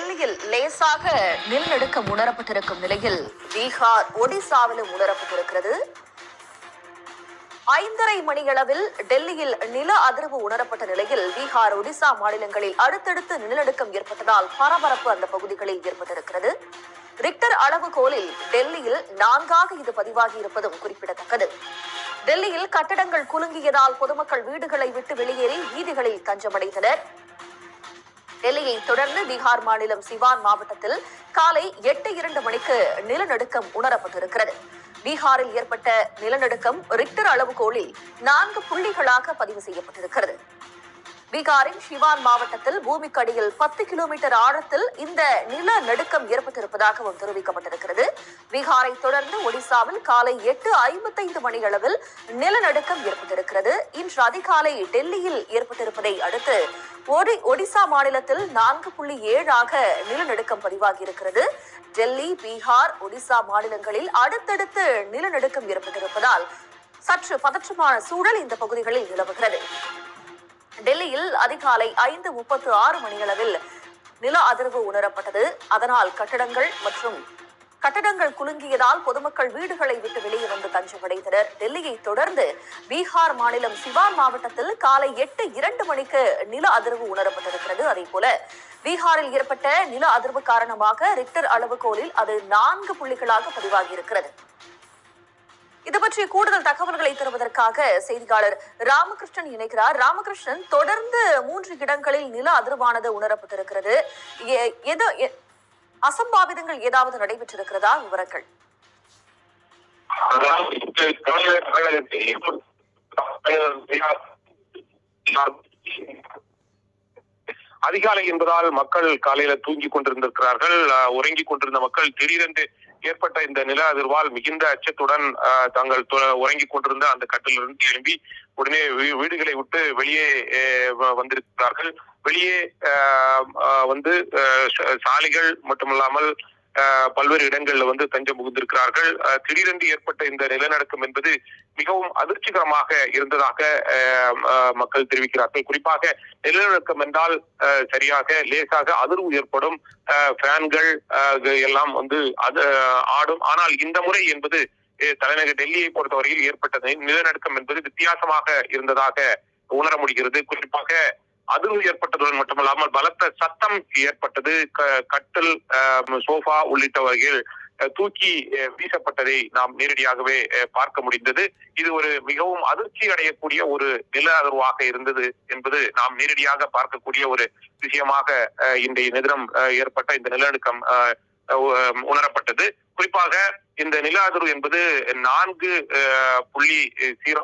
டெல்லியில் லேசாக நிலநடுக்கம் உணரப்பட்டிருக்கும் நிலையில் பீகார் ஒடிசாவிலும் உணரப்பட்டிருக்கிறது. 5:30 மணியளவில் டெல்லியில் நில அதிர்வு உணரப்பட்ட நிலையில் பீகார் ஒடிசா மாநிலங்களில் அடுத்தடுத்து நிலநடுக்கம் ஏற்பட்டதால் பரபரப்பு அந்த பகுதிகளில் ஏற்பட்டிருக்கிறது. ரிக்டர் அளவுகோலில் டெல்லியில் 4ஆக இது பதிவாகி இருப்பதும் குறிப்பிடத்தக்கது. டெல்லியில் கட்டடங்கள் குலுங்கியதால் பொதுமக்கள் வீடுகளை விட்டு வெளியேறி வீதிகளில் தஞ்சமடைந்தனர். டெல்லியை தொடர்ந்து பீகார் மாநிலம் சிவான் மாவட்டத்தில் காலை 8:02 மணிக்கு நிலநடுக்கம் உணரப்பட்டிருக்கிறது. பீகாரில் ஏற்பட்ட நிலநடுக்கம் ரிக்டர் அளவுகோலில் 4 புள்ளிகளாக பதிவு செய்யப்பட்டிருக்கிறது. பீகாரின் சிவான் மாவட்டத்தில் பூமிக்கடியில் 10 கிலோமீட்டர் ஆழத்தில் இந்த நிலநடுக்கம் ஏற்பட்டிருப்பதாகவும் தெரிவிக்கப்பட்டிருக்கிறது. பீகாரை தொடர்ந்து ஒடிசாவில் காலை 8:55 மணியளவில் நிலநடுக்கம் ஏற்பட்டிருக்கிறது. இன்று அதிகாலை டெல்லியில் ஏற்பட்டிருப்பதை அடுத்து ஒடிசா மாநிலத்தில் 4.7ஆக நிலநடுக்கம் பதிவாகி இருக்கிறது. டெல்லி, பீகார், ஒடிசா மாநிலங்களில் அடுத்தடுத்து நிலநடுக்கம் ஏற்பட்டிருப்பதால் சற்று பதற்றமான சூழல் இந்த பகுதிகளில் நிலவுகிறது. டெல்லியில் அதிகாலை 5:36 மணியளவில் நில அதிர்வு உணரப்பட்டது. அதனால் கட்டடங்கள் குலுங்கியதால் பொதுமக்கள் வீடுகளை விட்டு வெளியே வந்து தஞ்சமடைந்தனர். டெல்லியை தொடர்ந்து பீகார் மாநிலம் சிவான் மாவட்டத்தில் காலை 8:02 மணிக்கு நில அதிர்வு உணரப்பட்டிருக்கிறது. அதே போல பீகாரில் ஏற்பட்ட நில அதிர்வு காரணமாக ரிக்டர் அளவுகோலில் அது 4 புள்ளிகளாக பதிவாகி இருக்கிறது. இது பற்றி கூடுதல் தகவல்களை தருவதற்காக செய்தியாளர் ராமகிருஷ்ணன் இணைக்கிறார். ராமகிருஷ்ணன், தொடர்ந்து 3 இடங்களில் நில அதிர்வானது உணரப்பட்டிருக்கிறது. அசம்பாவிதங்கள் ஏதாவது நடைபெற்றிருக்கிறதா? விவரங்கள். அதிகாலை என்பதால் மக்கள் காலையில தூங்கி கொண்டிருந்திருக்கிறார்கள். உறங்கிக் கொண்டிருந்த மக்கள் திடீரென்று ஏற்பட்ட இந்த நில அதிர்வால் மிகுந்த அச்சத்துடன் தாங்கள் உறங்கிக் கொண்டிருந்த அந்த கட்டிலிருந்து எழும்பி உடனே வீடுகளை விட்டு வெளியே வந்திருக்கிறார்கள். வெளியே வந்து சாலைகள் மட்டுமல்லாமல் பல்வேறு இடங்கள்ல தஞ்சம் புகுந்திருக்கிறார்கள். திடீரென்று ஏற்பட்ட இந்த நிலநடுக்கம் என்பது மிகவும் அதிர்ச்சிகரமாக இருந்ததாக மக்கள் தெரிவிக்கிறார்கள். குறிப்பாக நிலநடுக்கம் என்றால் சரியாக லேசாக அதிர்வு ஏற்படும், ஃபேன்கள் எல்லாம் ஆடும். ஆனால் இந்த முறை என்பது தலைநகர் டெல்லியை பொறுத்தவரையில் ஏற்பட்டது நிலநடுக்கம் என்பது வித்தியாசமாக இருந்ததாக உணர முடிகிறது. குறிப்பாக அதிர்வு ஏற்பட்டதுடன் மட்டுமல்லாமல் பலத்த சத்தம் ஏற்பட்டது. கட்டில், சோஃபா உள்ளிட்ட வகையில் தூக்கி வீசப்பட்டதை நாம் நேரடியாகவே பார்க்க முடிந்தது. இது ஒரு மிகவும் அதிர்ச்சி அடையக்கூடிய ஒரு நில அதிர்வாக இருந்தது என்பது நாம் நேரடியாக பார்க்கக்கூடிய ஒரு விஷயமாக இன்றைய தினம் ஏற்பட்ட இந்த நிலநடுக்கம் உணரப்பட்டது. குறிப்பாக இந்த நில அதிர்வு என்பது 4.0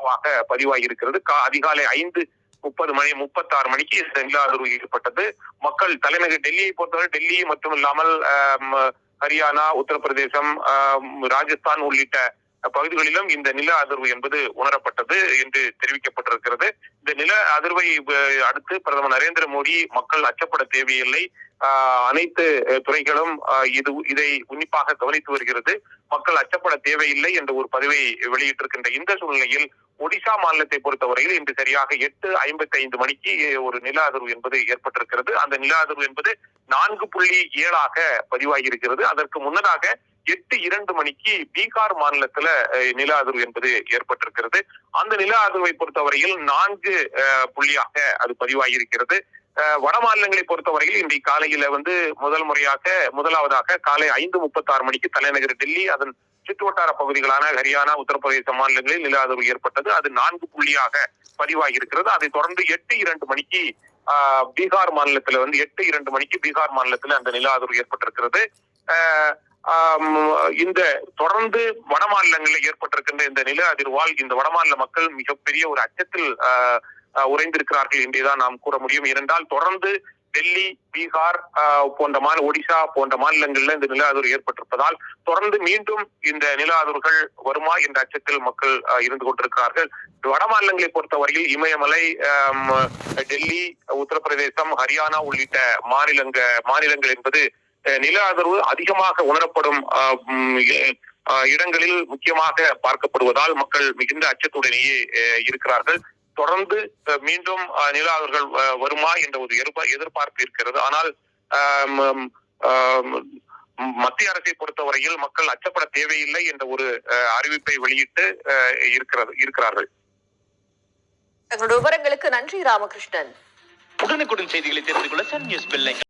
பதிவாகி இருக்கிறது. அதிகாலை 5:36 மணிக்கு இந்த நில அதிர்வு ஏற்பட்டது. மக்கள் தலைநகர் டெல்லியை பொறுத்தவரை டெல்லி மட்டும் இல்லாமல் ஹரியானா, உத்தரப்பிரதேசம், ராஜஸ்தான் உள்ளிட்ட பகுதிகளிலும் இந்த நில அதிர்வு என்பது உணரப்பட்டது என்று தெரிவிக்கப்பட்டிருக்கிறது. இந்த நில அதிர்வை அடுத்து பிரதமர் நரேந்திர மோடி மக்கள் அச்சப்பட தேவையில்லை, அனைத்து துறைகளும் இதை உன்னிப்பாக கவனித்து வருகிறது, மக்கள் அச்சப்பட தேவையில்லை என்ற ஒரு பதிவை வெளியிட்டிருக்கின்ற இந்த சூழ்நிலையில் ஒடிசா மாநிலத்தை பொறுத்தவரையில் இன்று சரியாக 8:55 மணிக்கு ஒரு நில அதிர்வு என்பது ஏற்பட்டிருக்கிறது. அந்த நில அதிர்வு என்பது 4.7ஆக பதிவாகி இருக்கிறது. அதற்கு முன்னதாக 8:02 மணிக்கு பீகார் மாநிலத்துல நில அதிர்வு என்பது ஏற்பட்டிருக்கிறது. அந்த நில அதிர்வை பொறுத்தவரையில் 4 புள்ளியாக அது பதிவாகி இருக்கிறது. வட மாநிலங்களை பொறுத்தவரையில் இன்றைக்கு காலையில முதலாவதாக காலை 5:36 மணிக்கு தலைநகர் டெல்லி, அதன் சுற்றுவட்டார பகுதிகளான ஹரியானா, உத்தரப்பிரதேச மாநிலங்களில் நில அதிர்வு ஏற்பட்டது. அது 4 புள்ளியாக பதிவாகி இருக்கிறது. அதை தொடர்ந்து 8:02 மணிக்கு பீகார் மாநிலத்துல 8:02 மணிக்கு பீகார் மாநிலத்துல அந்த நில அதிர்வு ஏற்பட்டிருக்கிறது. இந்த தொடர்ந்து வட மாநிலங்களில் ஏற்பட்டிருக்கின்ற இந்த நில அதிர்வால் இந்த வடமாநில மக்கள் மிகப்பெரிய ஒரு அச்சத்தில் உறைந்திருக்கிறார்கள் என்றுதான் நாம் கூற முடியும். ஏனென்றால் தொடர்ந்து டெல்லி, பீகார் போன்ற ஒடிசா போன்ற மாநிலங்கள்ல இந்த நில அதிர்வு ஏற்பட்டிருப்பதால் தொடர்ந்து மீண்டும் இந்த நில அதிர்வுகள் வருமா என்ற அச்சத்தில் மக்கள் இருந்து கொண்டிருக்கிறார்கள். வட மாநிலங்களை பொறுத்தவரையில் இமயமலை, டெல்லி, உத்தரப்பிரதேசம், ஹரியானா உள்ளிட்ட மாநிலங்கள் என்பது நில அதிர்வு அதிகமாக உணரப்படும் இடங்களில் முக்கியமாக பார்க்கப்படுவதால் மக்கள் மிகுந்த அச்சத்துடனேயே இருக்கிறார்கள். தொடர்ந்து மீண்டும் நில அதிர்வுகள் வருமா என்ற ஒரு எதிர்பார்ப்பு இருக்கிறது. ஆனால் மத்திய அரசை பொறுத்தவரையில் மக்கள் அச்சப்பட தேவையில்லை என்ற ஒரு அறிவிப்பை வெளியிட்டு இருக்கிறார்கள். தங்களுடைய விவரங்களுக்கு நன்றி ராமகிருஷ்ணன். உடனுக்குடன் செய்திகளை தெரிந்து கொள்ள சன் நியூஸ் பெல் ஐகானை